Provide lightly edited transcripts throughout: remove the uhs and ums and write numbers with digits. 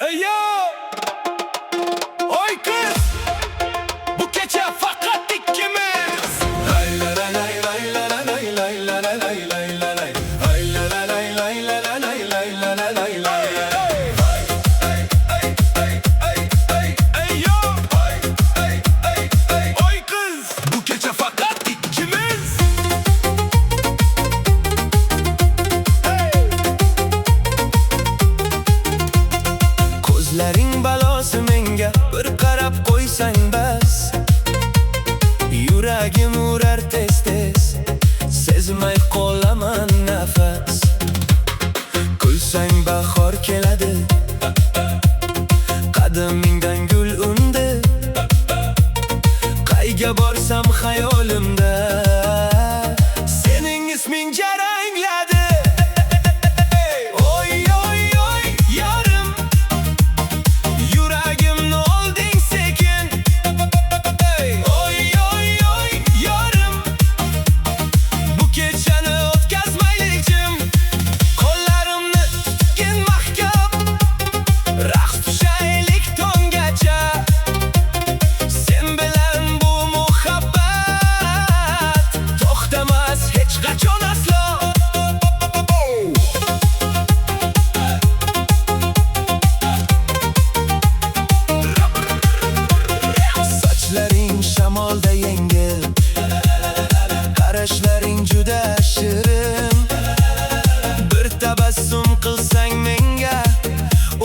Yo! Oy kız! Bu gece fakat ikimiz! Lay la la lay lay la la lay lay la la lay lay la lay. Lay la la lay lay la la lay lay la la lay lay. Oy kız! Bu gece fakat ikimiz! Ko'zlaring balosi menga bir qarab qo'ysang bas. Yuragim urar tez-tez, sezmay qolaman nafas. Kulsang bahor keladi, qadamingdan gul undi. Qayga borsam xayolimda sening isming jarangladi. Oy oy oy yarim, yuragimni olding sekin. Oy oy oy yarim, bu kechani o'tkazmaylik jim. Qo'llarimni tutgin mahkam, raqs tushaylik tongacha. Sen bilan bu muhabbat to'xtamas hech qachon aslo. Sochlaring shamolda yengil, qarashlaring juda shirin. Bir tabassum qilsang menga,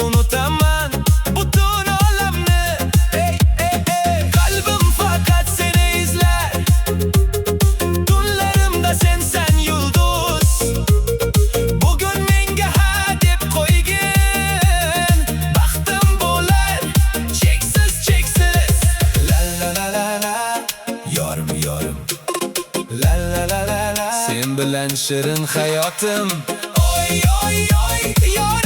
unutaman butun olamni. Qalbim faqat seni izlar, tunlarimda sensan yulduz. Bugun menga ha deb qo'ygin, baxtim bo'lar cheksiz cheksiz. La la la la la, yorim yorim. La la la la la, sen bilan shirin hayotim. Oy oy oy yorim.